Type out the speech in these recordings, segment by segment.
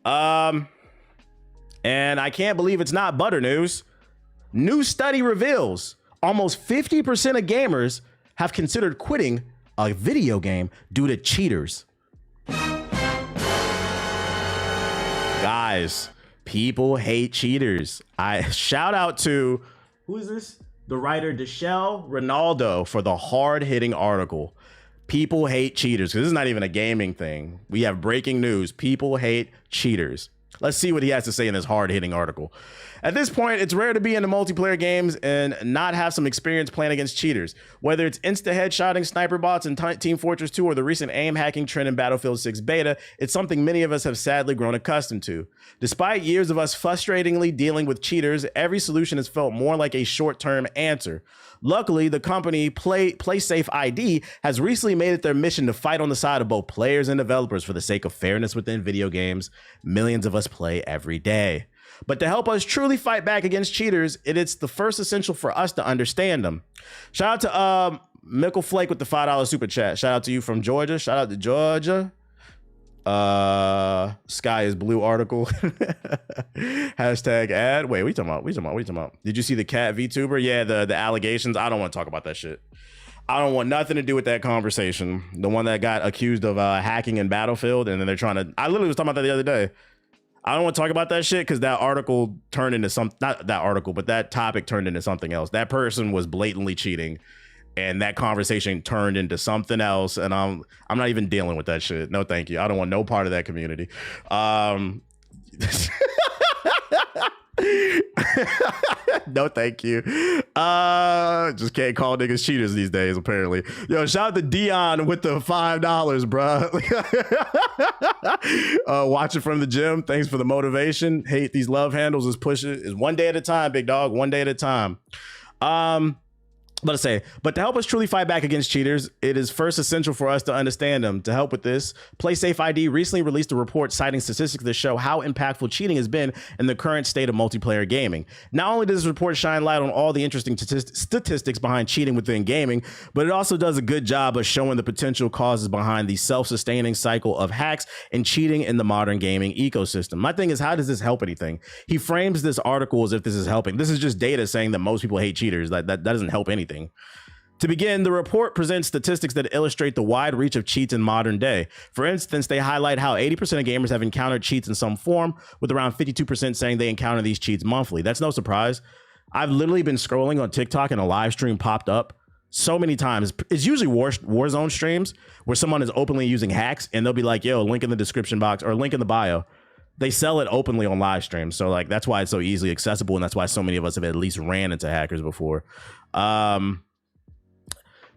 And I can't believe it's not butter news. New study reveals almost 50% of gamers have considered quitting a video game due to cheaters. Guys, people hate cheaters. I shout out to, who is this? The writer Deshelle Ronaldo for the hard-hitting article. People hate cheaters, because this is not even a gaming thing. We have breaking news. People hate cheaters. Let's see what he has to say in this hard-hitting article. At this point, it's rare to be into multiplayer games and not have some experience playing against cheaters. Whether it's insta-headshotting sniper bots in Team Fortress 2 or the recent aim hacking trend in Battlefield 6 beta, it's something many of us have sadly grown accustomed to. Despite years of us frustratingly dealing with cheaters, every solution has felt more like a short-term answer. Luckily, the company PlaySafe ID has recently made it their mission to fight on the side of both players and developers for the sake of fairness within video games millions of us play every day. But to help us truly fight back against cheaters, it's the first essential for us to understand them. Shout out to Mickle Flake with the $5 super chat. Shout out to you from Georgia. Shout out to Georgia. Sky is blue article. Hashtag ad. Wait, what are you talking about? Did you see the cat VTuber? Yeah, the allegations. I don't want to talk about that shit. I don't want nothing to do with that conversation. The one that got accused of hacking in Battlefield, and then they're trying to, I literally was talking about that the other day. I don't want to talk about that shit because that article turned into not that article, but that topic turned into something else. That person was blatantly cheating, and that conversation turned into something else. And I'm not even dealing with that shit. No, thank you. I don't want no part of that community. No, thank you. Just can't call niggas cheaters these days, apparently. Yo, shout out to Dion with the $5, bro. Watching from the gym. Thanks for the motivation. Hate these love handles. Is push it. Is one day at a time, big dog. One day at a time. But to help us truly fight back against cheaters, it is first essential for us to understand them. To help with this, PlaySafe ID recently released a report citing statistics that show how impactful cheating has been in the current state of multiplayer gaming. Not only does this report shine light on all the interesting statistics behind cheating within gaming, but it also does a good job of showing the potential causes behind the self-sustaining cycle of hacks and cheating in the modern gaming ecosystem. My thing is, how does this help anything? He frames this article as if this is helping. This is just data saying that most people hate cheaters. That doesn't help anything. To begin, the report presents statistics that illustrate the wide reach of cheats in modern day. For instance, they highlight how 80% of gamers have encountered cheats in some form, with around 52% saying they encounter these cheats monthly. That's no surprise. I've literally been scrolling on TikTok and a live stream popped up so many times. It's usually Warzone streams where someone is openly using hacks and they'll be like, yo, link in the description box or link in the bio. They sell it openly on live streams. So like, that's why it's so easily accessible. And that's why so many of us have at least ran into hackers before.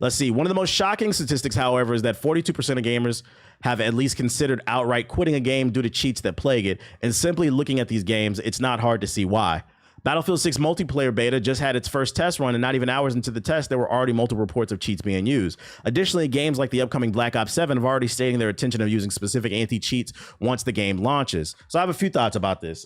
Let's see. One of the most shocking statistics, however, is that 42% of gamers have at least considered outright quitting a game due to cheats that plague it. And simply looking at these games, it's not hard to see why. Battlefield 6 multiplayer beta just had its first test run, and not even hours into the test, there were already multiple reports of cheats being used. Additionally, games like the upcoming Black Ops 7 have already stated their intention of using specific anti-cheats once the game launches. So I have a few thoughts about this.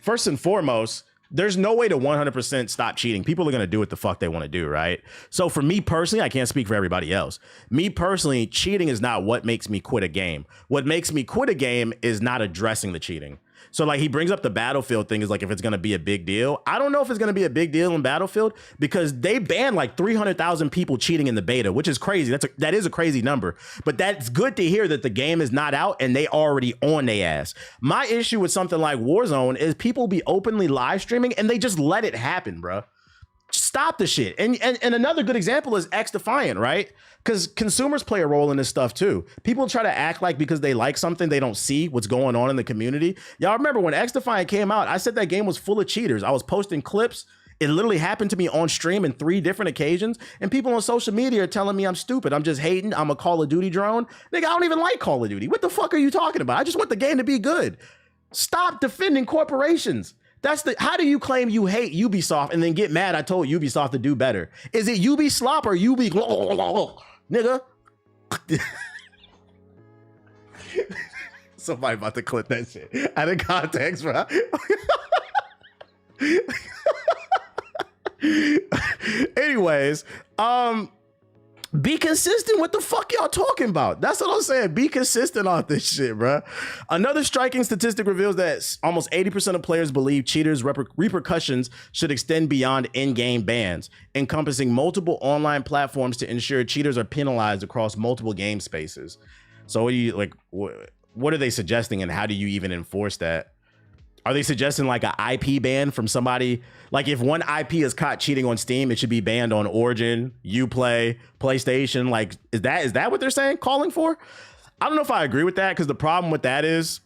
First and foremost, there's no way to 100% stop cheating. People are going to do what the fuck they want to do, right? So for me personally, I can't speak for everybody else. Me personally, cheating is not what makes me quit a game. What makes me quit a game is not addressing the cheating. So like he brings up the Battlefield thing is like if it's going to be a big deal. I don't know if it's going to be a big deal in Battlefield because they banned like 300,000 people cheating in the beta, which is crazy. That is a crazy number. But that's good to hear that the game is not out and they already on their ass. My issue with something like Warzone is people be openly live streaming and they just let it happen, bro. Stop the shit. And another good example is XDefiant, right? Because consumers play a role in this stuff too. People try to act like because they like something, they don't see what's going on in the community. Y'all remember when XDefiant came out, I said that game was full of cheaters. I was posting clips. It literally happened to me on stream in 3 different occasions. And people on social media are telling me I'm stupid. I'm just hating. I'm a Call of Duty drone. Nigga, I don't even like Call of Duty. What the fuck are you talking about? I just want the game to be good. Stop defending corporations. How do you claim you hate Ubisoft and then get mad I told Ubisoft to do better? Is it Ubislop or Ubi nigga? Somebody about to clip that shit out of context, bro. Anyways, Be consistent. What the fuck y'all talking about? That's what I'm saying. Be consistent on this shit, bro. Another striking statistic reveals that almost 80% of players believe cheaters' repercussions should extend beyond in-game bans, encompassing multiple online platforms to ensure cheaters are penalized across multiple game spaces. So what do you like? What are they suggesting, and how do you even enforce that? Are they suggesting like an IP ban from somebody? Like if one IP is caught cheating on Steam, it should be banned on Origin, Uplay, PlayStation. Like, is that what they're saying, calling for? I don't know if I agree with that, because the problem with that is,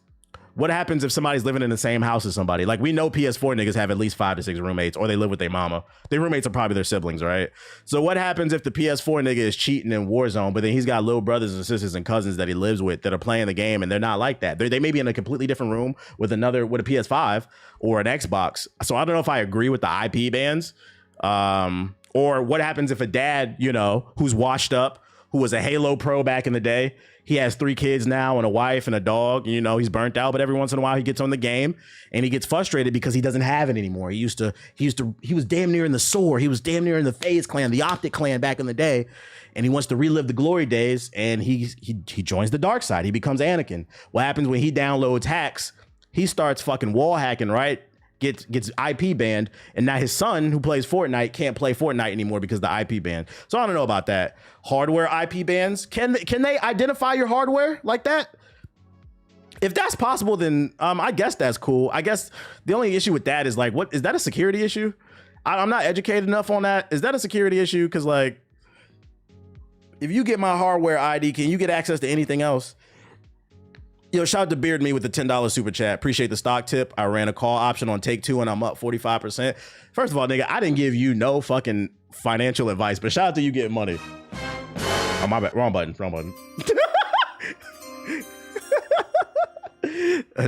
what happens if somebody's living in the same house as somebody? Like, we know PS4 niggas have at least 5 to 6 roommates, or they live with their mama. Their roommates are probably their siblings, right? So what happens if the PS4 nigga is cheating in Warzone, but then he's got little brothers and sisters and cousins that he lives with that are playing the game, and they're not like that? They may be in a completely different room with a PS5 or an Xbox. So I don't know if I agree with the IP bans. Or what happens if a dad, you know, who's washed up, who was a Halo pro back in the day, he has 3 kids now and a wife and a dog. You know, he's burnt out, but every once in a while he gets on the game and he gets frustrated because he doesn't have it anymore. He was damn near in the SOAR. He was damn near in the FaZe clan, the Optic clan back in the day. And he wants to relive the glory days, and he joins the dark side. He becomes Anakin. What happens when he downloads hacks? He starts fucking wall hacking, right? Gets IP banned, and now his son, who plays Fortnite, can't play Fortnite anymore because the IP ban. So I don't know about that. Hardware IP bans, can they identify your hardware like that? If that's possible, then I guess that's cool. I guess the only issue with that is like, what is that a security issue? I'm not educated enough on that. Is that a security issue? Because like, if you get my hardware ID, can you get access to anything else? Yo, shout out to Beard Me with the $10 super chat. Appreciate the stock tip. I ran a call option on Take Two and I'm up 45%. First of all, nigga, I didn't give you no fucking financial advice, but shout out to you getting money. Oh, my bad. Wrong button.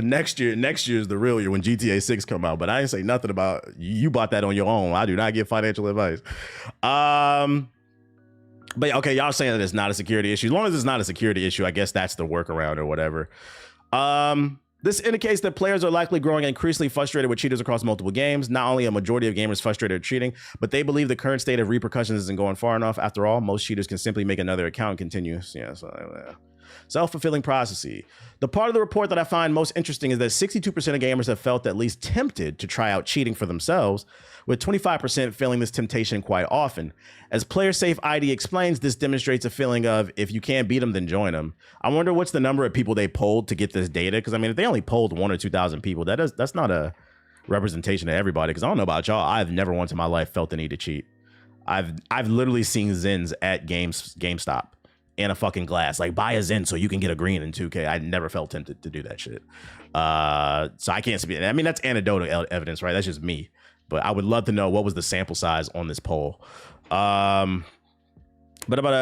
Next year is the real year when GTA 6 come out, but I ain't say nothing about you bought that on your own. I do not give financial advice. But okay, y'all saying that it's not a security issue. As long as it's not a security issue, I guess that's the workaround or whatever. This indicates that players are likely growing increasingly frustrated with cheaters across multiple games. Not only a majority of gamers frustrated with cheating, but they believe the current state of repercussions isn't going far enough. After all, most cheaters can simply make another account and continue. Yeah, so, self-fulfilling prophecy. The part of the report that I find most interesting is that 62% of gamers have felt at least tempted to try out cheating for themselves, with 25% feeling this temptation quite often. As PlayerSafe ID explains, this demonstrates a feeling of, if you can't beat them, then join them. I wonder what's the number of people they polled to get this data, because I mean, if they only polled 1,000 or 2,000 people, that's not a representation of everybody, because I don't know about y'all, I've never once in my life felt the need to cheat. I've literally seen Zens at GameStop in a fucking glass, like buy a Zen so you can get a green in 2K. I never felt tempted to do that shit. So I can't speak. I mean, that's anecdotal evidence, right? That's just me. But I would love to know what was the sample size on this poll. But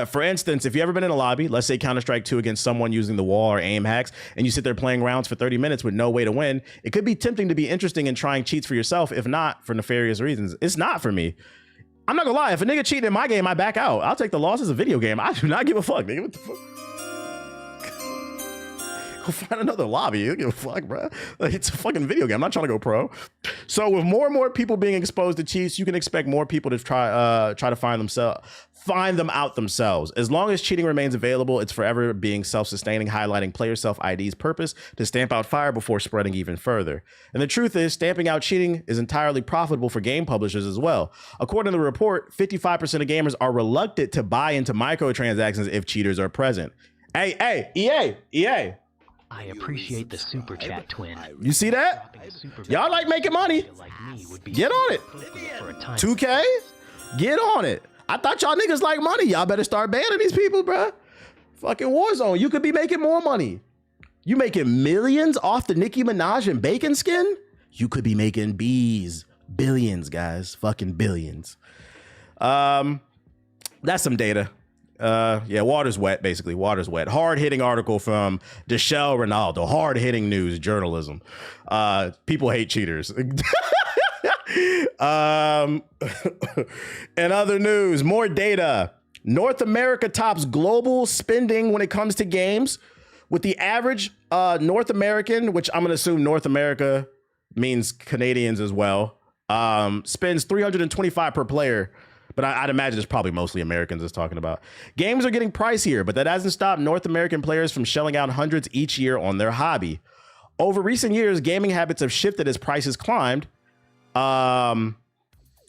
for instance, if you ever been in a lobby, let's say Counter-Strike 2 against someone using the wall or aim hacks, and you sit there playing rounds for 30 minutes with no way to win, it could be tempting to be interesting in trying cheats for yourself, if not for nefarious reasons. It's not for me. I'm not gonna lie, if a nigga cheating in my game, I back out. I'll take the loss as a video game. I do not give a fuck, nigga. What the fuck? Go find another lobby. You don't give a fuck, bro. Like, it's a fucking video game. I'm not trying to go pro. So with more and more people being exposed to cheats, you can expect more people to try to find them out themselves. As long as cheating remains available, it's forever being self-sustaining, highlighting player self-ID's purpose to stamp out fire before spreading even further. And the truth is, stamping out cheating is entirely profitable for game publishers as well. According to the report, 55% of gamers are reluctant to buy into microtransactions if cheaters are present. Hey, EA. I appreciate the super chat, twin. You see that? Y'all like making money. Get on it. 2K, get on it. I thought y'all niggas like money. Y'all better start banning these people, bruh. Fucking Warzone. You could be making more money. You making millions off the Nicki Minaj and bacon skin? You could be making billions, guys. Fucking billions. That's some data. Yeah, water's wet, basically. Water's wet. Hard-hitting article from Deshelle Ronaldo. Hard-hitting news, journalism. People hate cheaters. In other news, more data. North America tops global spending when it comes to games, with the average North American, which I'm going to assume North America means Canadians as well, spends $325 per player But I'd imagine it's probably mostly Americans it's talking about. Games are getting pricier, but that hasn't stopped North American players from shelling out hundreds each year on their hobby. Over recent years, gaming habits have shifted as prices climbed.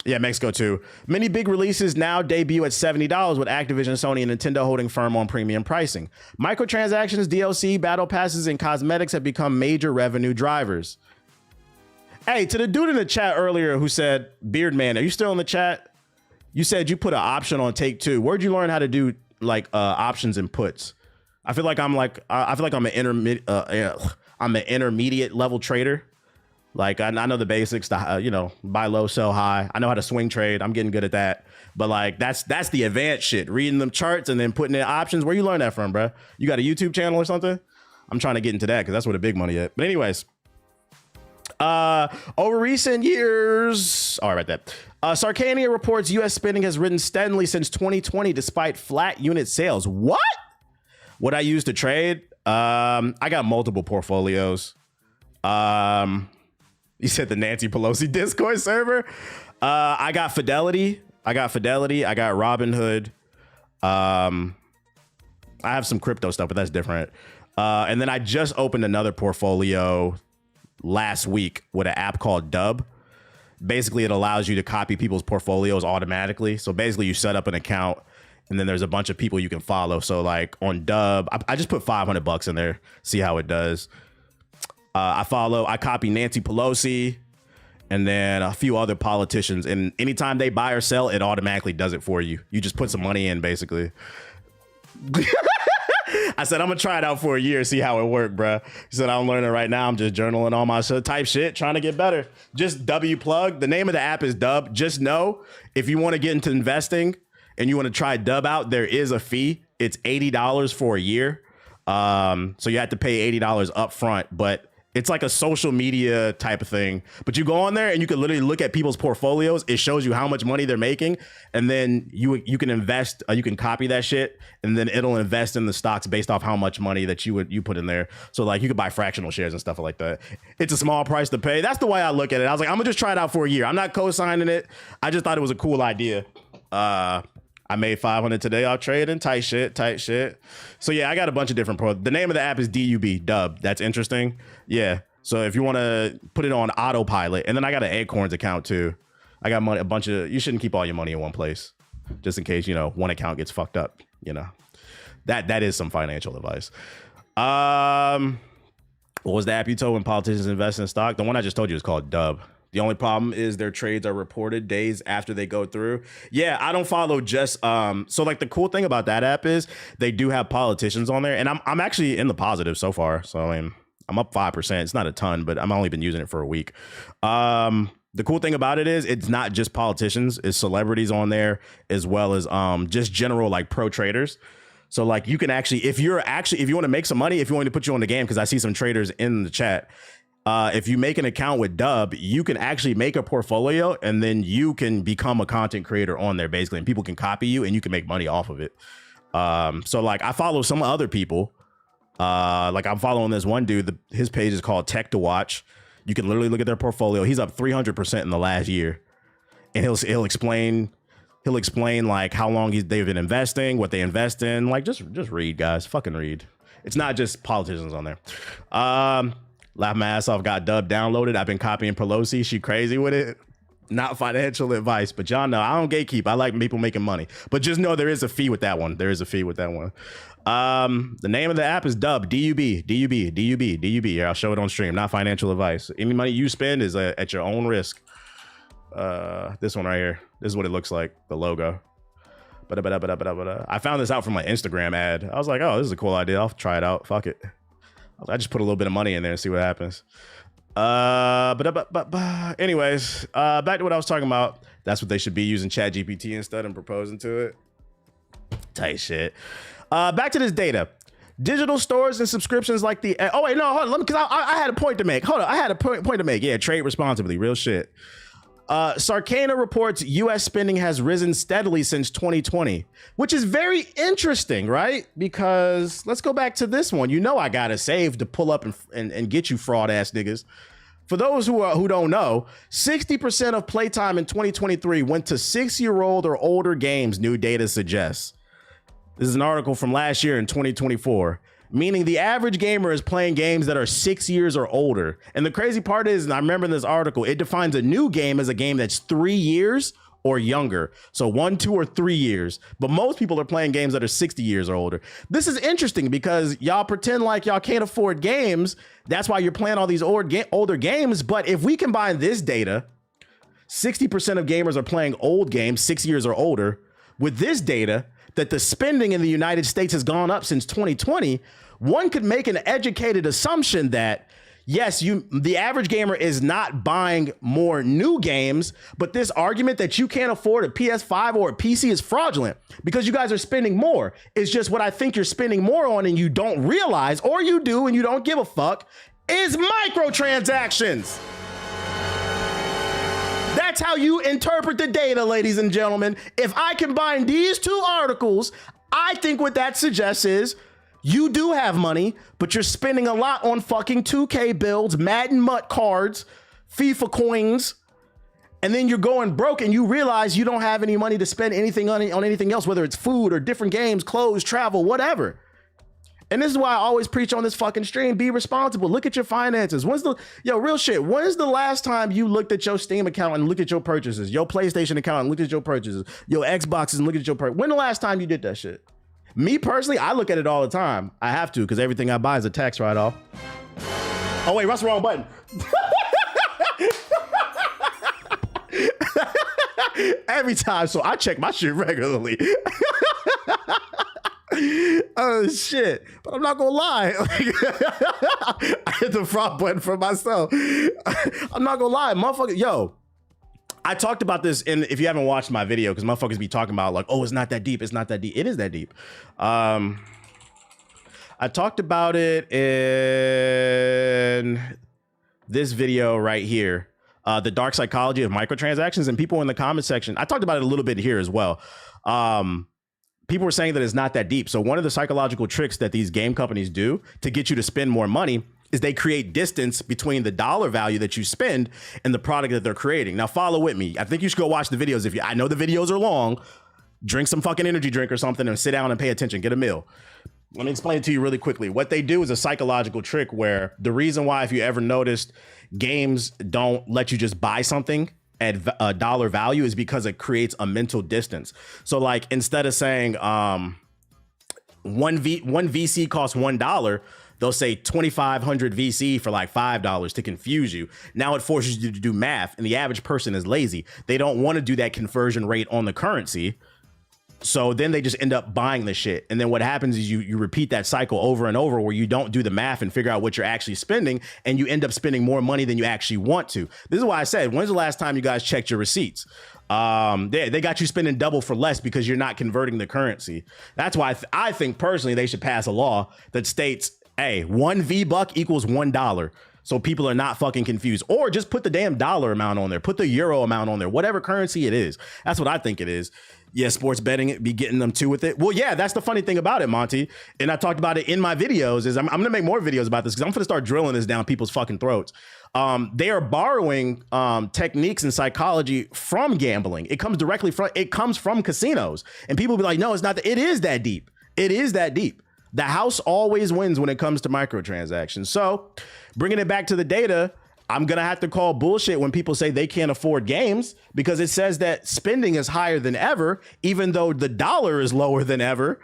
Yeah, Mexico too. Many big releases now debut at $70 with Activision, Sony, and Nintendo holding firm on premium pricing. Microtransactions, DLC, battle passes, and cosmetics have become major revenue drivers. Hey, to the dude in the chat earlier who said, Beard Man, are you still in the chat? You said you put an option on Take-Two. Where'd you learn how to do like options and puts? I feel like I'm an intermediate level trader. Like I know the basics, buy low, sell high. I know how to swing trade. I'm getting good at that. But like that's the advanced shit. Reading them charts and then putting in options. Where you learn that from, bro? You got a YouTube channel or something? I'm trying to get into that because that's where the big money is. But anyways, over recent years, Sarkania reports U.S. spending has risen steadily since 2020 despite flat unit sales. What I use to trade? I got multiple portfolios. You said the Nancy Pelosi Discord server. I got Fidelity. I got Robinhood. I have some crypto stuff, but that's different. And then I just opened another portfolio last week with an app called Dub. Basically, it allows you to copy people's portfolios automatically. So basically, you set up an account, and then there's a bunch of people you can follow. So like on Dub, I just put $500 in there, see how it does. I copy Nancy Pelosi and then a few other politicians. And anytime they buy or sell, it automatically does it for you. You just put some money in, basically. I said, I'm going to try it out for a year, see how it worked, bro. He said, I'm learning right now. I'm just journaling all my type shit, trying to get better. Just W plug. The name of the app is Dub. Just know if you want to get into investing and you want to try Dub out, there is a fee. It's $80 for a year. So you have to pay $80 up front, but it's like a social media type of thing, but you go on there and you can literally look at people's portfolios. It shows you how much money they're making. And then you can invest, you can copy that shit and then it'll invest in the stocks based off how much money that you put in there. So like you could buy fractional shares and stuff like that. It's a small price to pay. That's the way I look at it. I was like, I'm gonna just try it out for a year. I'm not co-signing it. I just thought it was a cool idea. I made 500 today. I'll trade in tight shit. So yeah, I got a bunch of different the name of the app is DUB, Dub. That's interesting. Yeah. So if you want to put it on autopilot, and then I got an Acorns account too. I got money, you shouldn't keep all your money in one place just in case, one account gets fucked up, that is some financial advice. What was the app you told when politicians invest in stock? The one I just told you is called Dub. The only problem is their trades are reported days after they go through. Yeah, I don't follow just so like the cool thing about that app is they do have politicians on there, and I'm actually in the positive so far. So I mean, I'm up 5%. It's not a ton, but I've only been using it for a week. The cool thing about it is it's not just politicians, it's celebrities on there as well as just general like pro traders. So like you can actually if you want to make some money, if you want to put you on the game, because I see some traders in the chat. If you make an account with Dub, you can actually make a portfolio and then you can become a content creator on there basically, and people can copy you and you can make money off of it. So like I follow some other people. Like I'm following this one dude, his page is called Tech to Watch. You can literally look at their portfolio. He's up 300% in the last year, and he'll explain like how long they've been investing, what they invest in. Like just read, guys, fucking read. It's not just politicians on there. Laugh my ass off, got Dub downloaded. I've been copying Pelosi. She crazy with it. Not financial advice, but y'all know I don't gatekeep. I like people making money, but just know there is a fee with that one. The name of the app is Dub, D-U-B. Here, I'll show it on stream. Not financial advice. Any money you spend is at your own risk. This one right here. This is what it looks like, the logo. I found this out from my Instagram ad. I was like, oh, this is a cool idea. I'll try it out. Fuck it. I just put a little bit of money in there and see what happens. Anyways, back to what I was talking about. That's what they should be using ChatGPT instead and proposing to it. Tight shit. Back to this data. Digital stores and subscriptions like the... Oh, wait, no, hold on. Because I had a point to make. Hold on. I had a point to make. Yeah, trade responsibly. Real shit. Sarkana reports U.S. spending has risen steadily since 2020, which is very interesting, right? Because let's go back to this one. I got to save to pull up and get you fraud ass niggas. For those who don't know, 60% of playtime in 2023 went to 6-year-old or older games, new data suggests. This is an article from last year in 2024, meaning the average gamer is playing games that are 6 years or older. And the crazy part is, and I remember in this article, it defines a new game as a game that's 3 years or younger. So 1, 2, or 3 years. But most people are playing games that are 60 years or older. This is interesting because y'all pretend like y'all can't afford games. That's why you're playing all these older games. But if we combine this data, 60% of gamers are playing old games, 6 years or older, with this data that the spending in the United States has gone up since 2020, one could make an educated assumption that yes, the average gamer is not buying more new games, but this argument that you can't afford a PS5 or a PC is fraudulent because you guys are spending more. It's just what I think you're spending more on and you don't realize, or you do and you don't give a fuck, is microtransactions. That's how you interpret the data, ladies and gentlemen. If I combine these two articles, I think what that suggests is you do have money, but you're spending a lot on fucking 2K builds, Madden Mutt cards, FIFA coins, and then you're going broke and you realize you don't have any money to spend anything on anything else, whether it's food or different games, clothes, travel, whatever. And this is why I always preach on this fucking stream, be responsible. Look at your finances. Real shit. When is the last time you looked at your Steam account and looked at your purchases, your PlayStation account and looked at your purchases, your Xboxes and looked at your purchases? When the last time you did that shit? Me personally, I look at it all the time. I have to, because everything I buy is a tax write-off. Oh wait, that's the wrong button. Every time, so I check my shit regularly. Oh shit, but I'm not gonna lie. I hit the fraud button for myself. I'm not gonna lie, motherfucker. Yo, I talked about this, and if you haven't watched my video, because motherfuckers be talking about like, oh, it's not that deep. It's not that deep. It is that deep. I talked about it in this video right here, the dark psychology of microtransactions, and people in the comment section, I talked about it a little bit here as well. People were saying that it's not that deep. So one of the psychological tricks that these game companies do to get you to spend more money is they create distance between the dollar value that you spend and the product that they're creating. Now follow with me. I think you should go watch the videos. I know the videos are long, drink some fucking energy drink or something and sit down and pay attention, get a meal. Let me explain it to you really quickly. What they do is a psychological trick where the reason why, if you ever noticed, games don't let you just buy something at a dollar value is because it creates a mental distance. So like, instead of saying one VC costs $1, they'll say 2,500 VC for like $5 to confuse you. Now it forces you to do math, and the average person is lazy. They don't want to do that conversion rate on the currency. So then they just end up buying the shit. And then what happens is you repeat that cycle over and over where you don't do the math and figure out what you're actually spending, and you end up spending more money than you actually want to. This is why I said, when's the last time you guys checked your receipts? They got you spending double for less because you're not converting the currency. That's why I think personally they should pass a law that states, hey, 1 V-buck equals $1. So people are not fucking confused. Or just put the damn dollar amount on there. Put the euro amount on there. Whatever currency it is. That's what I think it is. Yeah, sports betting be getting them too with it. Well, yeah, that's the funny thing about it, Monty. And I talked about it in my videos. Is I'm going to make more videos about this because I'm going to start drilling this down people's fucking throats. They are borrowing techniques and psychology from gambling. It comes from casinos. And people be like, no, it's not. It is that deep. It is that deep. The house always wins when it comes to microtransactions. So bringing it back to the data, I'm going to have to call bullshit when people say they can't afford games, because it says that spending is higher than ever, even though the dollar is lower than ever.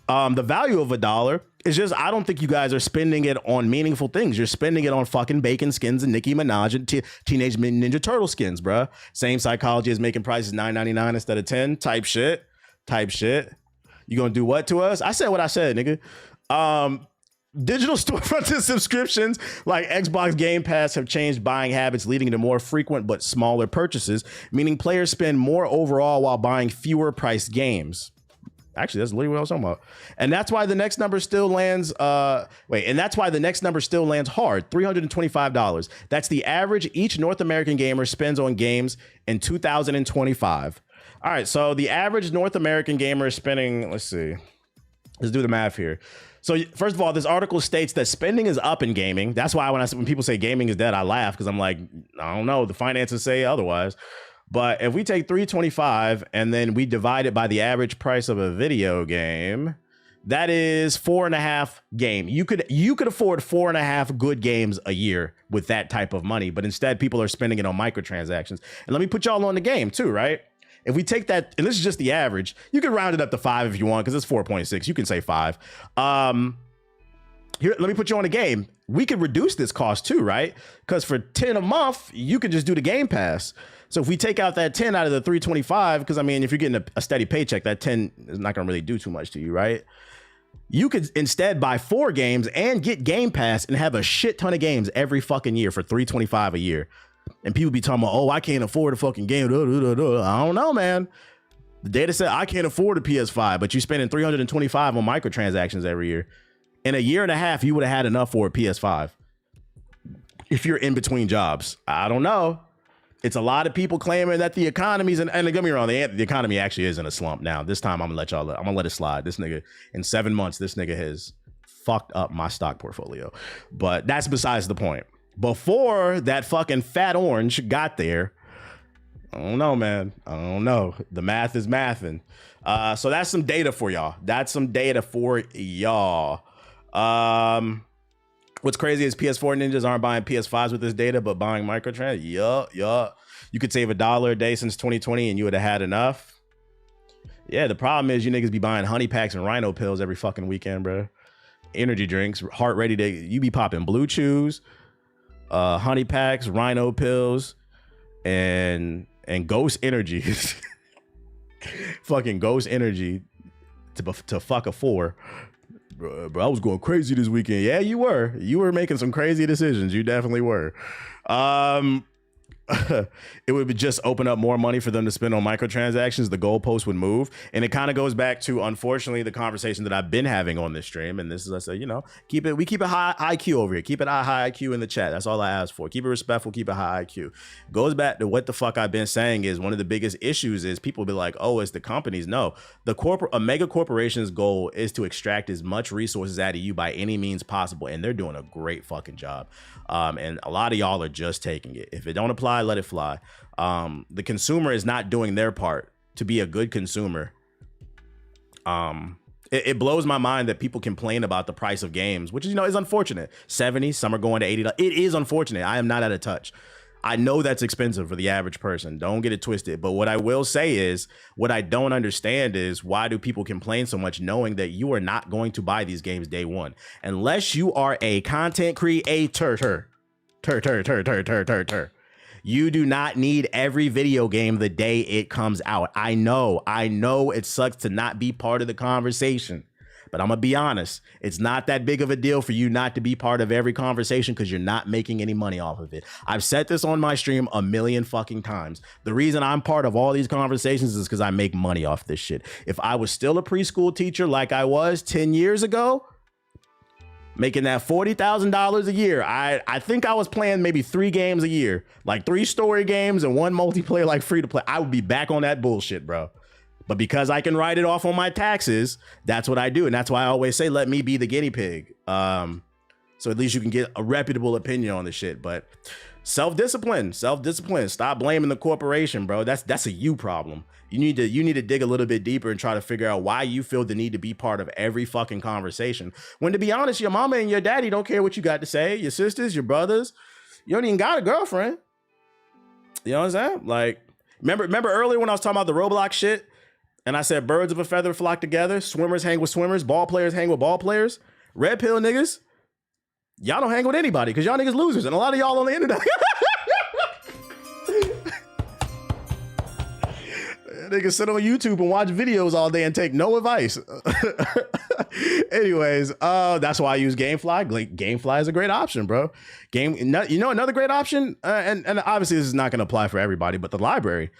The value of a dollar is just, I don't think you guys are spending it on meaningful things. You're spending it on fucking bacon skins and Nicki Minaj and Teenage Mutant Ninja Turtle skins, bruh. Same psychology as making prices $9.99 instead of $10 type shit. You gonna do what to us? I said what I said, nigga. Digital storefronts and subscriptions like Xbox Game Pass have changed buying habits, leading to more frequent but smaller purchases, meaning players spend more overall while buying fewer priced games. Actually, that's literally what I was talking about. And that's why the next number still lands, hard, $325. That's the average each North American gamer spends on games in 2025. All right, so the average North American gamer is spending, let's do the math here. So first of all, this article states that spending is up in gaming. That's why when people say gaming is dead, I laugh because I'm like, I don't know. The finances say otherwise. But if we take 325 and then we divide it by the average price of a video game, that is 4.5 game. You could afford 4.5 good games a year with that type of money, but instead people are spending it on microtransactions. And let me put y'all on the game too, right? If we take that, and this is just the average, you can round it up to 5 if you want, because it's 4.6. You can say 5. Here, let me put you on a game. We could reduce this cost too, right? Because for 10 a month, you can just do the Game Pass. So if we take out that 10 out of the 325, because I mean, if you're getting a steady paycheck, that 10 is not going to really do too much to you, right? You could instead buy 4 games and get Game Pass and have a shit ton of games every fucking year for $325 a year. And people be talking about, oh, I can't afford a fucking game. I don't know, man. The data said I can't afford a PS5, but you're spending $325 on microtransactions every year. In a year and a half, you would have had enough for a PS5 if you're in between jobs. I don't know. It's a lot of people claiming that the economy's and don't get me wrong, the economy actually is in a slump now. This time I'm gonna let it slide. This nigga in 7 months, this nigga has fucked up my stock portfolio. But that's besides the point. Before that fucking fat orange got there, I don't know, man. I don't know. The math is mathing. So that's some data for y'all. What's crazy is PS4 ninjas aren't buying PS5s with this data, but buying microtrans. Yup. You could save $1 a day since 2020 and you would have had enough. Yeah, the problem is you niggas be buying honey packs and rhino pills every fucking weekend, bro. Energy drinks, heart ready to, you be popping Blue Chews, honey packs, rhino pills, and Ghost Energy. Fucking Ghost Energy to fuck a 4. Bro, I was going crazy this weekend. Yeah, you were. You were making some crazy decisions. You definitely were. It would just open up more money for them to spend on microtransactions. The goalpost would move. And it kind of goes back to, unfortunately, the conversation that I've been having on this stream. And this is, I say, we keep it high IQ over here. Keep it high IQ in the chat. That's all I ask for. Keep it respectful, keep it high IQ. Goes back to what the fuck I've been saying is one of the biggest issues is people be like, oh, it's the companies. No, a mega corporation's goal is to extract as much resources out of you by any means possible. And they're doing a great fucking job. And a lot of y'all are just taking it. If it don't apply, let it fly. The consumer is not doing their part to be a good consumer. It blows my mind that people complain about the price of games, which is unfortunate. 70, some are going to $80. It is unfortunate. I am not out of touch. I know that's expensive for the average person. Don't get it twisted. But what I will say is, what I don't understand is, why do people complain so much knowing that you are not going to buy these games day one? Unless you are a content creator. You do not need every video game the day it comes out. I know it sucks to not be part of the conversation. But I'm going to be honest, it's not that big of a deal for you not to be part of every conversation because you're not making any money off of it. I've said this on my stream a million fucking times. The reason I'm part of all these conversations is because I make money off this shit. If I was still a preschool teacher like I was 10 years ago, making that $40,000 a year, I think I was playing maybe 3 games a year, like 3 story games and 1 multiplayer, like free to play. I would be back on that bullshit, bro. But because I can write it off on my taxes, that's what I do. And that's why I always say, let me be the guinea pig. So at least you can get a reputable opinion on the shit. But self-discipline. Stop blaming the corporation, bro. That's a you problem. You need to dig a little bit deeper and try to figure out why you feel the need to be part of every fucking conversation. When, to be honest, your mama and your daddy don't care what you got to say. Your sisters, your brothers, you don't even got a girlfriend. You know what I'm saying? Like, remember earlier when I was talking about the Roblox shit? And I said birds of a feather flock together. Swimmers hang with swimmers. Ball players hang with ball players. Red pill niggas, y'all don't hang with anybody because y'all niggas losers. And a lot of y'all on the internet. Niggas sit on YouTube and watch videos all day and take no advice. Anyways, that's why I use Gamefly. Gamefly is a great option, bro. Another great option, and obviously this is not going to apply for everybody, but the library.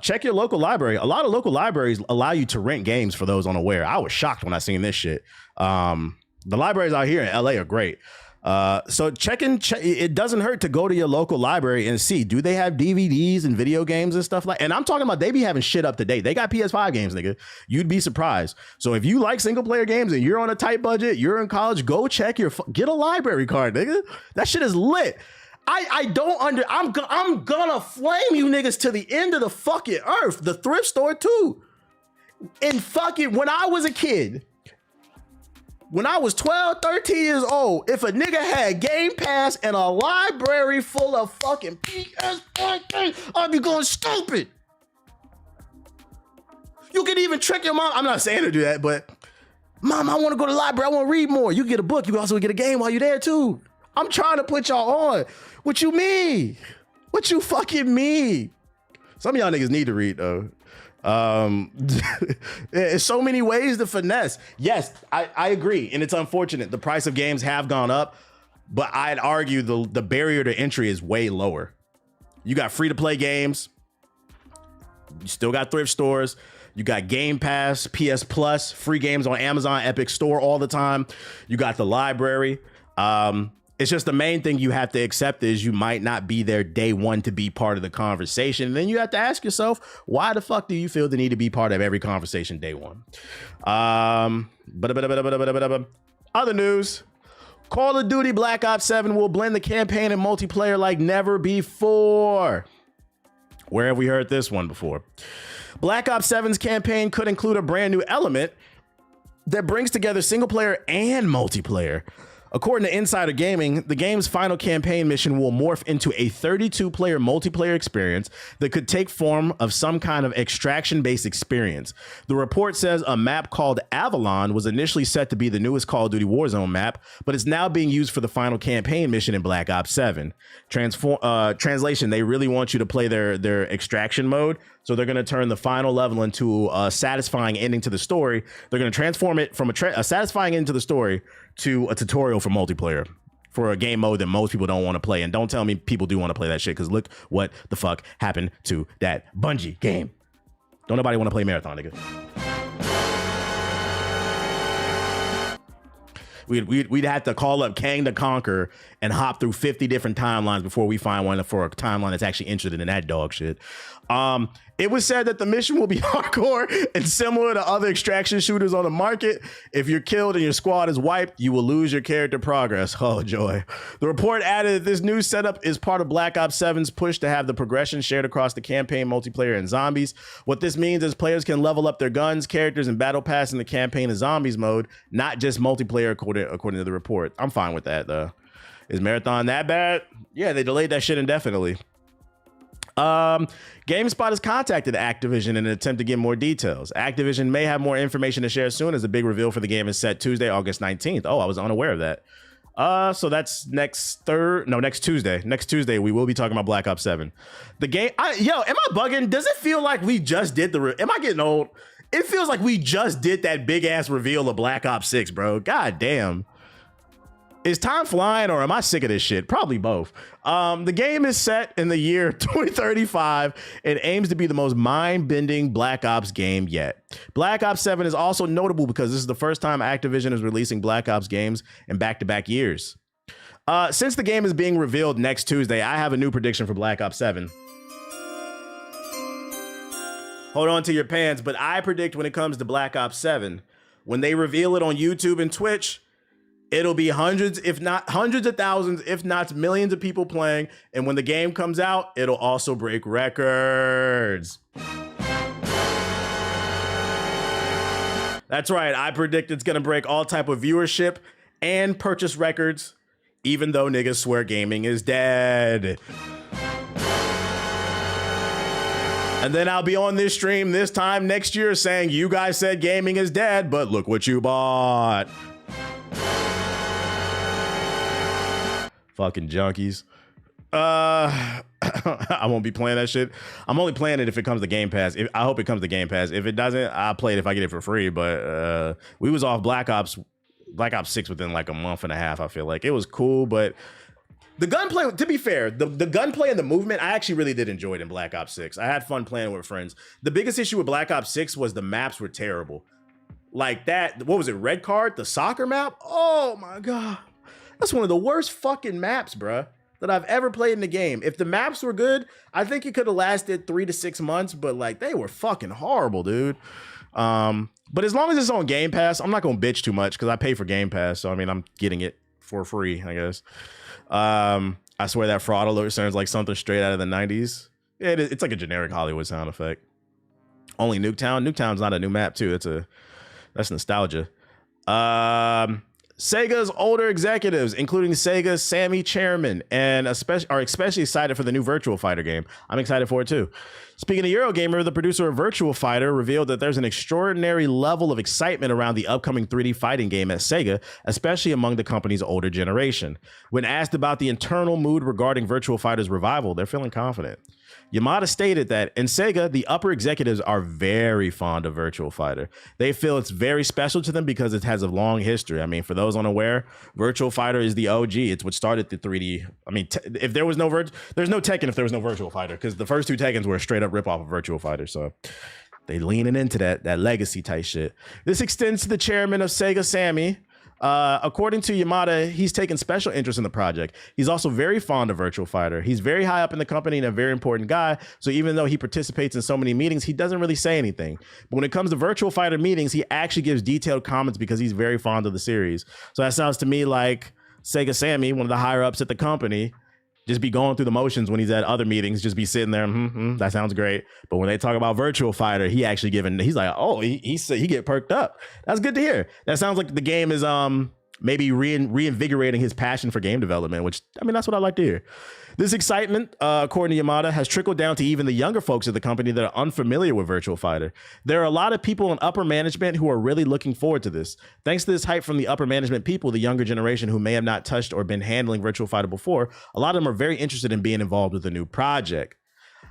Check your local library. A lot of local libraries allow you to rent games for those unaware. I was shocked when I seen this shit. The libraries out here in LA are great. So it doesn't hurt to go to your local library and see, do they have DVDs and video games and stuff and I'm talking about they be having shit up to date. They got PS5 games, nigga. You'd be surprised. So if you like single player games and you're on a tight budget, you're in college, go check get a library card, nigga. That shit is lit. I'm gonna flame you niggas to the end of the fucking earth. The thrift store too. And fucking when I was a kid, when I was 12, 13 years old, if a nigga had Game Pass and a library full of fucking PS5 games, I'd be going stupid. You can even trick your mom. I'm not saying to do that, but mom, I want to go to the library. I want to read more. You get a book. You also get a game while you're there too. I'm trying to put y'all on. What you mean? What you fucking mean? Some of y'all niggas need to read though. There's so many ways to finesse. Yes, I agree, and it's unfortunate. The price of games have gone up, but I'd argue the barrier to entry is way lower. You got free to play games. You still got thrift stores. You got Game Pass, PS Plus, free games on Amazon, Epic Store all the time. You got the library. It's just the main thing you have to accept is you might not be there day one to be part of the conversation. And then you have to ask yourself, why the fuck do you feel the need to be part of every conversation day one? Other news. Call of Duty Black Ops 7 will blend the campaign and multiplayer like never before. Where have we heard this one before? Black Ops 7's campaign could include a brand new element that brings together single player and multiplayer. According to Insider Gaming, the game's final campaign mission will morph into a 32-player multiplayer experience that could take form of some kind of extraction-based experience. The report says a map called Avalon was initially set to be the newest Call of Duty Warzone map, but it's now being used for the final campaign mission in Black Ops 7. Translation, they really want you to play their extraction mode, so they're going to turn the final level into a satisfying ending to the story. They're going to transform it from a satisfying end to the story to a tutorial for multiplayer, for a game mode that most people don't want to play. And don't tell me people do want to play that shit, because look what the fuck happened to that Bungie game. Don't nobody want to play Marathon, nigga. We'd have to call up Kang the Conqueror and hop through 50 different timelines before we find one for a timeline that's actually interested in that dog shit. It was said that the mission will be hardcore and similar to other extraction shooters on the market. If you're killed and your squad is wiped, you will lose your character progress. Oh, joy. The report added that this new setup is part of Black Ops 7's push to have the progression shared across the campaign, multiplayer, and zombies. What this means is players can level up their guns, characters, and battle pass in the campaign and zombies mode, not just multiplayer, according to the report. I'm fine with that, though. Is Marathon that bad? Yeah, they delayed that shit indefinitely. GameSpot has contacted Activision in an attempt to get more details. Activision may have more information to share soon, as the big reveal for the game is set Tuesday, August 19th. Oh, I was unaware of that. So that's next Tuesday. Next Tuesday, we will be talking about Black Ops 7. The game, am I bugging? Does it feel like we just did am I getting old? It feels like we just did that big ass reveal of Black Ops 6, bro. God damn. Is time flying, or am I sick of this shit? Probably both. The game is set in the year 2035 and aims to be the most mind-bending Black Ops game yet. Black Ops 7 is also notable because this is the first time Activision is releasing Black Ops games in back-to-back years. Since the game is being revealed next Tuesday, I have a new prediction for Black Ops 7. Hold on to your pants, but I predict when it comes to Black Ops 7, when they reveal it on YouTube and Twitch, it'll be hundreds, if not hundreds of thousands, if not millions of people playing. And when the game comes out, it'll also break records. That's right. I predict it's going to break all type of viewership and purchase records, even though niggas swear gaming is dead. And then I'll be on this stream this time next year saying, you guys said gaming is dead, but look what you bought. Fucking junkies. I won't be playing that shit. I'm only playing it if it comes to Game Pass. I hope it comes to Game Pass. If it doesn't, I'll play it if I get it for free. But we was off Black Ops 6 within like a month and a half. I feel like it was cool, but the gunplay, to be fair, the gunplay and the movement, I actually really did enjoy it in Black Ops 6. I had fun playing with friends. The biggest issue with Black Ops 6 was the maps were terrible. Like that, what was it, Red Card, the soccer map? Oh my God. That's one of the worst fucking maps, bruh, that I've ever played in the game. If the maps were good, I think it could have lasted 3 to 6 months, but like they were fucking horrible, dude. But as long as it's on Game Pass, I'm not gonna bitch too much because I pay for Game Pass, so I mean I'm getting it for free, I guess. I swear that fraud alert sounds like something straight out of the 90s. It's like a generic Hollywood sound effect. Only Nuketown. Nuketown's not a new map too. That's nostalgia. Sega's older executives, including Sega's Sammy Chairman, and are especially excited for the new Virtua Fighter game. I'm excited for it too. Speaking of Eurogamer, the producer of Virtua Fighter revealed that there's an extraordinary level of excitement around the upcoming 3D fighting game at Sega, especially among the company's older generation. When asked about the internal mood regarding Virtua Fighter's revival, they're feeling confident. Yamada stated that in Sega, the upper executives are very fond of Virtua Fighter. They feel it's very special to them because it has a long history. I mean, for those unaware, Virtua Fighter is the OG. It's what started the 3D. I mean, if there was no there's no Tekken if there was no Virtua Fighter, because the first two Tekkens were a straight up ripoff of Virtua Fighter. So they leaning into that legacy type shit. This extends to the chairman of Sega, Sammy. According to Yamada, he's taken special interest in the project. He's also very fond of Virtua Fighter. He's very high up in the company and a very important guy. So even though he participates in so many meetings, he doesn't really say anything. But when it comes to Virtua Fighter meetings, he actually gives detailed comments because he's very fond of the series. So that sounds to me like Sega Sammy, one of the higher ups at the company, just be going through the motions when he's at other meetings, just be sitting there, that sounds great. But when they talk about Virtua Fighter, he's like, oh, he get perked up. That's good to hear. That sounds like the game is maybe reinvigorating his passion for game development, which, I mean, that's what I like to hear. This excitement, according to Yamada, has trickled down to even the younger folks at the company that are unfamiliar with Virtua Fighter. There are a lot of people in upper management who are really looking forward to this. Thanks to this hype from the upper management people, the younger generation who may have not touched or been handling Virtua Fighter before, a lot of them are very interested in being involved with the new project.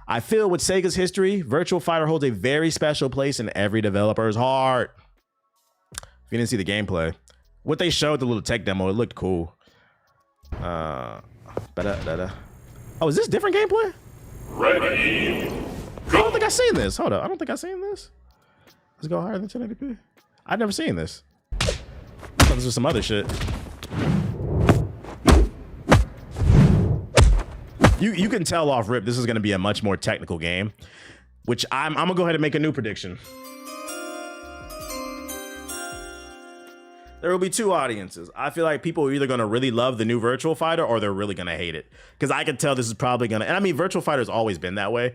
I feel with Sega's history, Virtua Fighter holds a very special place in every developer's heart. If you didn't see the gameplay, what they showed, the little tech demo, it looked cool. Oh, is this different gameplay? Ready, I don't think I've seen this. Hold up. I don't think I've seen this. Let's go higher than 1080p. I've never seen this. I thought this was some other shit. You can tell off rip this is going to be a much more technical game, which I'm going to go ahead and make a new prediction. There will be two audiences. I feel like people are either going to really love the new Virtua Fighter or they're really going to hate it. Because I can tell this is probably going to... And I mean, Virtua Fighter's always been that way.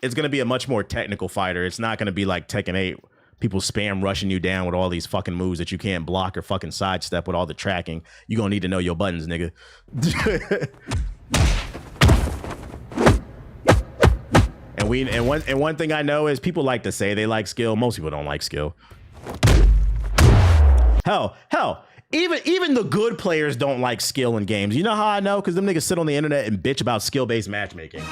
It's going to be a much more technical fighter. It's not going to be like Tekken 8. People spam rushing you down with all these fucking moves that you can't block or fucking sidestep with all the tracking. You're going to need to know your buttons, nigga. And one thing I know is people like to say they like skill. Most people don't like skill. Hell, even the good players don't like skill in games. You know how I know? Because them niggas sit on the internet and bitch about skill-based matchmaking.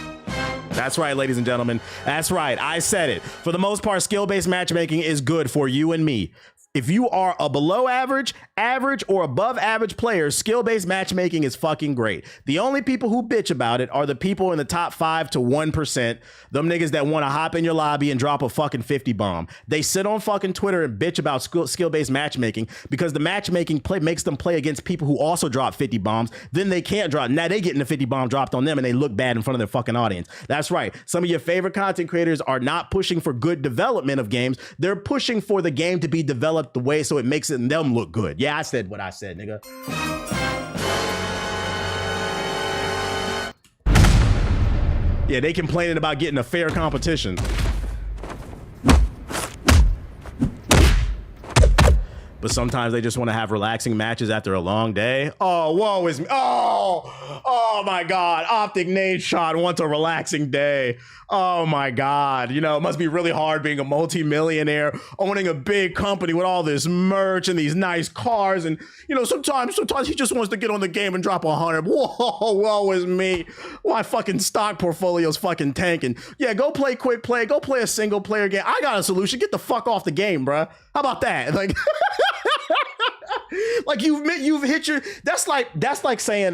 That's right, ladies and gentlemen. That's right. I said it. For the most part, skill-based matchmaking is good for you and me. If you are a below average, average, or above average player, skill-based matchmaking is fucking great. The only people who bitch about it are the people in the top 5 to 1%. Them niggas that want to hop in your lobby and drop a fucking 50 bomb. They sit on fucking Twitter and bitch about skill-based matchmaking because the matchmaking makes them play against people who also drop 50 bombs. Then they can't drop. Now they getting the 50 bomb dropped on them and they look bad in front of their fucking audience. That's right. Some of your favorite content creators are not pushing for good development of games. They're pushing for the game to be developed the way so it makes them look good. Yeah, I said what I said, nigga. Yeah, they complaining about getting a fair competition. But sometimes they just want to have relaxing matches after a long day. Oh, woe is me. Oh my God. Optic Nade Shot wants a relaxing day. Oh my God. You know, it must be really hard being a multi-millionaire, owning a big company with all this merch and these nice cars. And, you know, sometimes he just wants to get on the game and drop 100. Whoa, woe is me. My fucking stock portfolio's fucking tanking. Yeah, go play quick play. Go play a single player game. I got a solution. Get the fuck off the game, bruh. How about that? Like... Like you've hit your that's like saying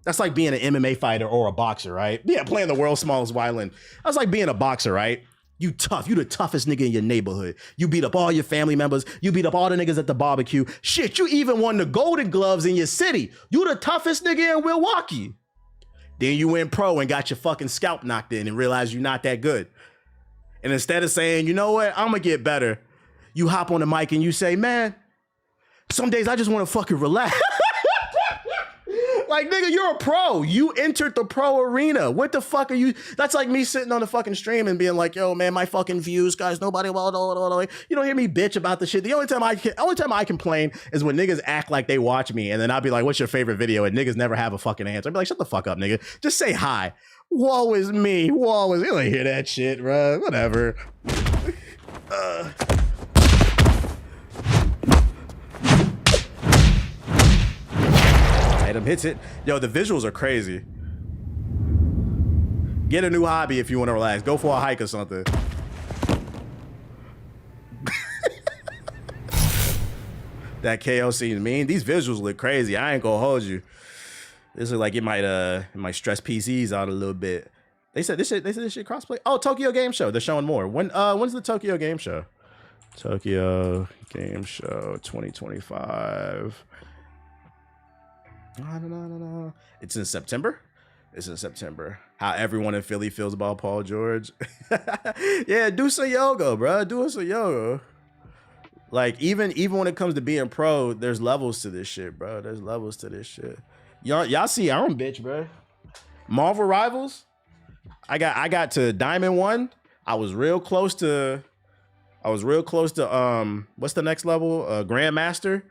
that's like being an MMA fighter or a boxer, right? Yeah, playing the world's smallest violin. That's like being a boxer, right? You tough. You the toughest nigga in your neighborhood. You beat up all your family members. You beat up all the niggas at the barbecue. Shit, you even won the Golden Gloves in your city. You the toughest nigga in Milwaukee. Then you went pro and got your fucking scalp knocked in and realized you're not that good. And instead of saying, you know what, I'm gonna get better, you hop on the mic and you say, man, some days I just wanna fucking relax. Like, nigga, you're a pro. You entered the pro arena. What the fuck are you? That's like me sitting on the fucking stream and being like, yo, man, my fucking views, guys, nobody, you don't hear me bitch about the shit. The only time I complain is when niggas act like they watch me, and then I'll be like, what's your favorite video? And niggas never have a fucking answer. I'll be like, shut the fuck up, nigga. Just say hi. Woe is me. Woe is, you don't hear that shit, bro. Whatever. Item hits it. Yo, the visuals are crazy. Get a new hobby if you want to relax. Go for a hike or something. That KO scene mean. These visuals look crazy. I ain't gonna hold you. This look like it might stress PCs out a little bit. They said this shit crossplay. Oh, Tokyo Game Show. They're showing more. When's the Tokyo Game Show? Tokyo Game Show 2025. No. It's in September. It's in September. How everyone in Philly feels about Paul George. Yeah, do some yoga, bro. Do some yoga. Like, even when it comes to being pro, there's levels to this shit, bro. There's levels to this shit. Y'all see our own bitch, bro. Marvel Rivals. I got to Diamond 1. I was real close to what's the next level? Grandmaster.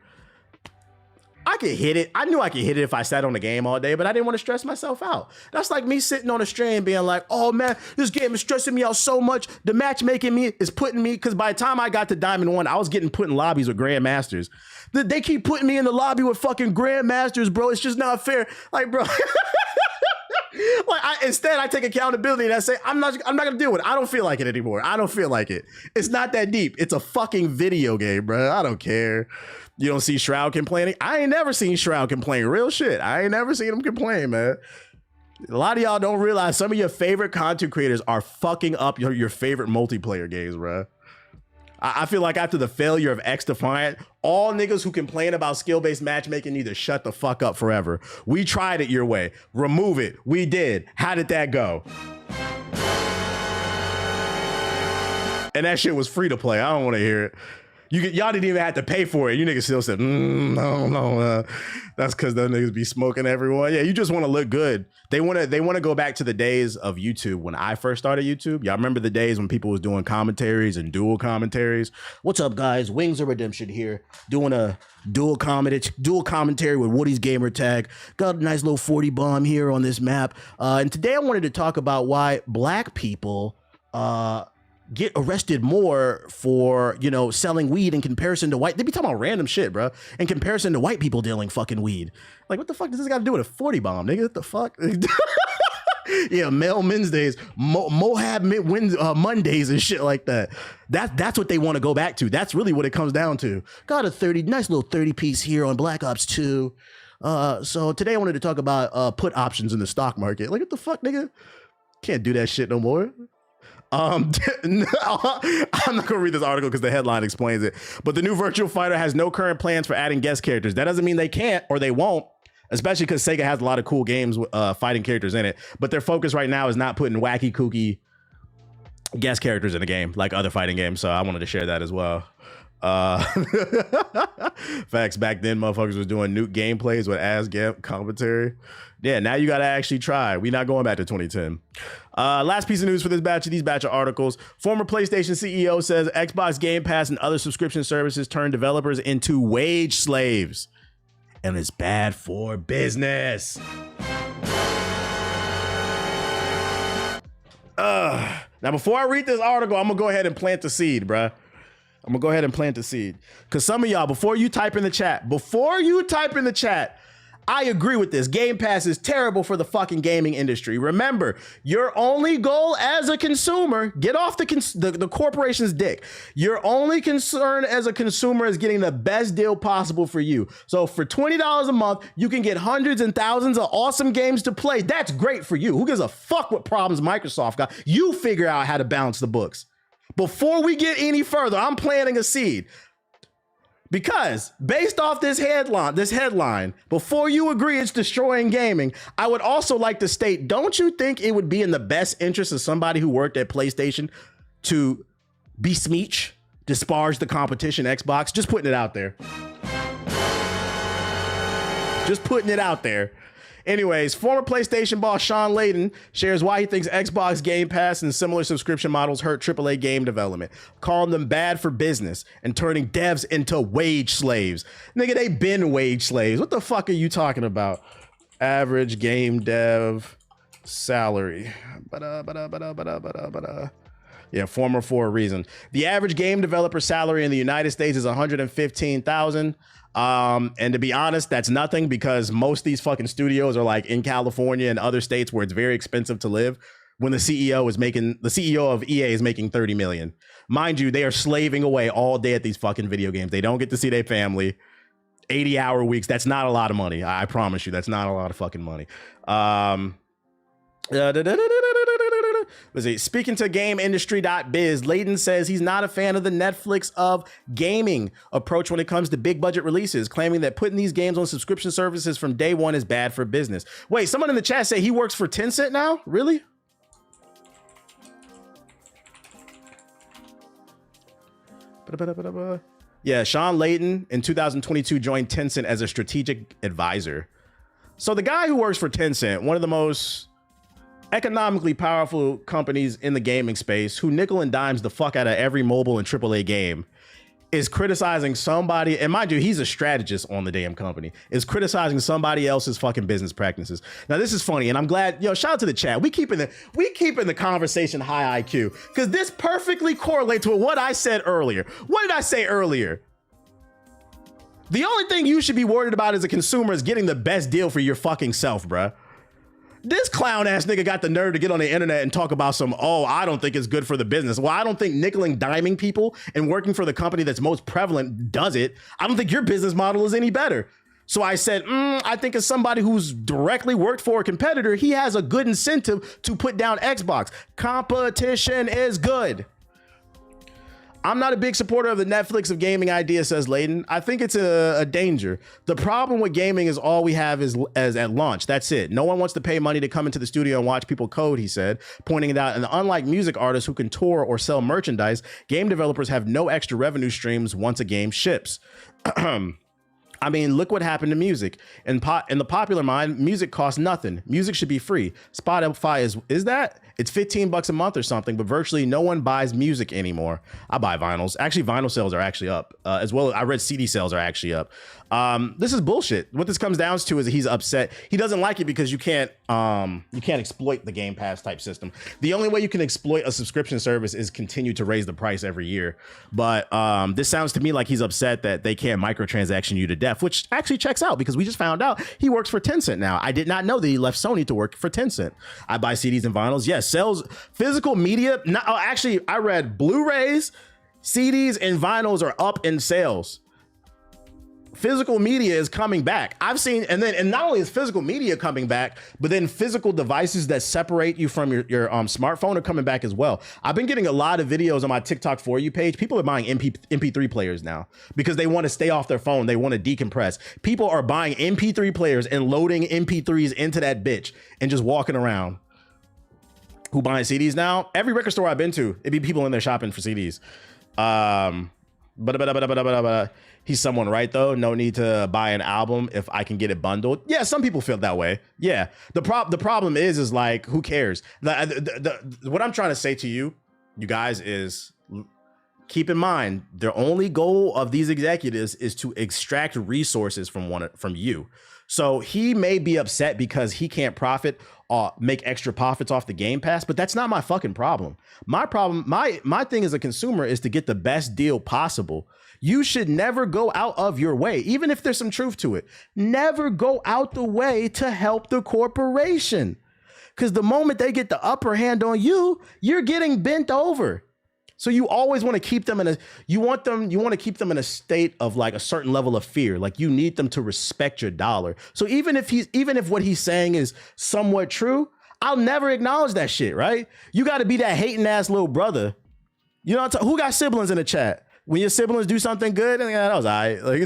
I could hit it. I knew I could hit it if I sat on the game all day, but I didn't want to stress myself out. That's like me sitting on a stream being like, oh man, this game is stressing me out so much. The matchmaking is putting me, because by the time I got to Diamond 1, I was getting put in lobbies with Grandmasters. They keep putting me in the lobby with fucking Grandmasters, bro. It's just not fair. Like, bro. Like, instead I take accountability and I say, I'm not gonna deal with it. I don't feel like it anymore. I don't feel like it. It's not that deep. It's a fucking video game, bro. I don't care. You don't see Shroud complaining? I ain't never seen Shroud complain. Real shit. I ain't never seen him complain, man. A lot of y'all don't realize some of your favorite content creators are fucking up your favorite multiplayer games, bro. I feel like after the failure of X Defiant, all niggas who complain about skill-based matchmaking need to shut the fuck up forever. We tried it your way. Remove it. We did. How did that go? And that shit was free to play. I don't want to hear it. Y'all didn't even have to pay for it. You niggas still said, no. That's because those niggas be smoking everyone. Yeah, you just want to look good. They want to go back to the days of YouTube when I first started YouTube. Y'all remember the days when people was doing commentaries and dual commentaries? What's up, guys? Wings of Redemption here, doing a dual commentary with Woody's gamer tag. Got a nice little 40 bomb here on this map. And today I wanted to talk about why black people get arrested more for, selling weed in comparison to white. They be talking about random shit, bro. In comparison to white people dealing fucking weed. Like, what the fuck does this got to do with a 40 bomb, nigga? What the fuck? Yeah, Mel Wednesdays, Mohab Mondays and shit like that. That's what they want to go back to. That's really what it comes down to. Got a nice little 30 piece here on Black Ops 2. So today I wanted to talk about put options in the stock market. Like, what the fuck, nigga? Can't do that shit no more. I'm not gonna read this article because the headline explains it, but the new Virtua Fighter has no current plans for adding guest characters. That doesn't mean they can't or they won't, especially because Sega has a lot of cool games with fighting characters in it, but their focus right now is not putting wacky kooky guest characters in the game like other fighting games, so I wanted to share that as well. Facts, back then motherfuckers was doing nuke gameplays with ass commentary. Yeah, now you gotta actually try. We not going back to 2010. Last piece of news for these batch of articles. Former PlayStation CEO says Xbox Game Pass and other subscription services turn developers into wage slaves, and it's bad for business. Now before I read this article, I'm gonna go ahead and plant the seed, bruh. I'm gonna go ahead and plant the seed. Cause some of y'all, before you type in the chat, I agree with this. Game Pass is terrible for the fucking gaming industry. Remember, your only goal as a consumer, get off the corporation's dick. Your only concern as a consumer is getting the best deal possible for you. So for $20 a month, you can get hundreds and thousands of awesome games to play. That's great for you. Who gives a fuck what problems Microsoft got? You figure out how to balance the books. before we get any further, I'm planting a seed. Because based off this headline, before you agree it's destroying gaming, I would also like to state, don't you think it would be in the best interest of somebody who worked at PlayStation to besmirch, disparage the competition, Xbox? Just putting it out there. Just putting it out there. Anyways, former PlayStation boss Sean Layden shares why he thinks Xbox Game Pass and similar subscription models hurt AAA game development, calling them bad for business and turning devs into wage slaves. Nigga, they been wage slaves. What the fuck are you talking about? Average game dev salary. Yeah, former for a reason. The average game developer salary in the United States is $115,000. And to be honest, that's nothing because most of these fucking studios are like in California and other states where it's very expensive to live. When the CEO of EA is making 30 million. Mind you, they are slaving away all day at these fucking video games. They don't get to see their family. 80-hour weeks. That's not a lot of money. I promise you, that's not a lot of fucking money. Let's see. Speaking to GameIndustry.biz, Layden says he's not a fan of the Netflix of gaming approach when it comes to big budget releases, claiming that putting these games on subscription services from day one is bad for business. Wait, someone in the chat say he works for Tencent now? Really? Yeah, Sean Layden in 2022 joined Tencent as a strategic advisor. So the guy who works for Tencent, one of the most economically powerful companies in the gaming space, who nickel and dimes the fuck out of every mobile and AAA game, is criticizing somebody, and mind you, he's a strategist on the damn company, is criticizing somebody else's fucking business practices. Now, this is funny, and I'm glad, shout out to the chat. We keeping the conversation high IQ, because this perfectly correlates with what I said earlier. What did I say earlier? The only thing you should be worried about as a consumer is getting the best deal for your fucking self, bruh. This clown ass nigga got the nerve to get on the internet and talk about I don't think it's good for the business. Well, I don't think nickel and diming people and working for the company that's most prevalent does it. I don't think your business model is any better. So I said, I think as somebody who's directly worked for a competitor, he has a good incentive to put down Xbox. Competition is good. I'm not a big supporter of the Netflix of gaming idea, says Layden. I think it's a danger. The problem with gaming is all we have is as at launch. That's it. No one wants to pay money to come into the studio and watch people code, he said, pointing it out. And unlike music artists who can tour or sell merchandise, game developers have no extra revenue streams once a game ships. I mean, look what happened to music. In the popular mind, music costs nothing. Music should be free. Spotify is that? It's $15 a month or something, but virtually no one buys music anymore. I buy vinyls. Actually, vinyl sales are actually up. As well, I read CD sales are actually up. This is bullshit. What this comes down to is that he's upset. He doesn't like it because you can't exploit the Game Pass type system. The only way you can exploit a subscription service is continue to raise the price every year. But this sounds to me like he's upset that they can't microtransaction you to death, which actually checks out because we just found out he works for Tencent now. I did not know that he left Sony to work for Tencent. I buy CDs and vinyls. Yes, sells physical media. Actually, I read Blu-rays, CDs, and vinyls are up in sales. Physical media is coming back. I've seen, and not only is physical media coming back, but then physical devices that separate you from your smartphone are coming back as well. I've been getting a lot of videos on my TikTok For You page. People are buying MP3 players now because they want to stay off their phone. They want to decompress. People are buying MP3 players and loading MP3s into that bitch and just walking around. Who buying CDs now? Every record store I've been to, it'd be people in there shopping for CDs. He's someone right though. No need to buy an album if I can get it bundled. Yeah, some people feel that way. Yeah, the problem is like, who cares? What I'm trying to say to you guys is, keep in mind the only goal of these executives is to extract resources from you. So he may be upset because he can't make extra profits off the Game Pass, but that's not my fucking problem. My problem, my thing as a consumer is to get the best deal possible. You should never go out of your way, even if there's some truth to it. Never go out the way to help the corporation. Because the moment they get the upper hand on you, you're getting bent over. So you always want to keep them you want to keep them in a state of like a certain level of fear. Like you need them to respect your dollar. So even if what he's saying is somewhat true, I'll never acknowledge that shit, right? You got to be that hating ass little brother You know, who got siblings in the chat? When your siblings do something good, and that was all right. Like,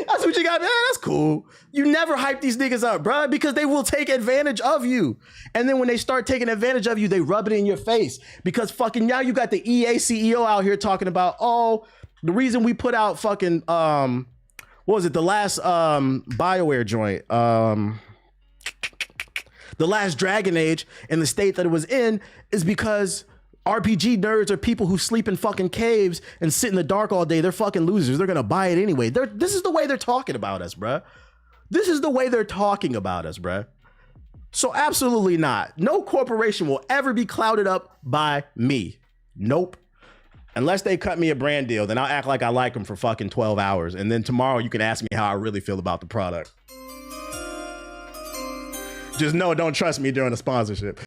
that's what you got. Man, that's cool. You never hype these niggas up, bro, because they will take advantage of you. And then when they start taking advantage of you, they rub it in your face. Because fucking now you got the EA CEO out here talking about, oh, the reason we put out fucking, what was it? The last BioWare joint, the last Dragon Age in the state that it was in is because RPG nerds are people who sleep in fucking caves and sit in the dark all day. They're fucking losers. They're gonna buy it anyway. This is the way they're talking about us, bruh. This is the way they're talking about us, bruh. So absolutely not. No corporation will ever be clouded up by me. Nope. Unless they cut me a brand deal, then I'll act like I like them for fucking 12 hours. And then tomorrow you can ask me how I really feel about the product. Just know, don't trust me during a sponsorship.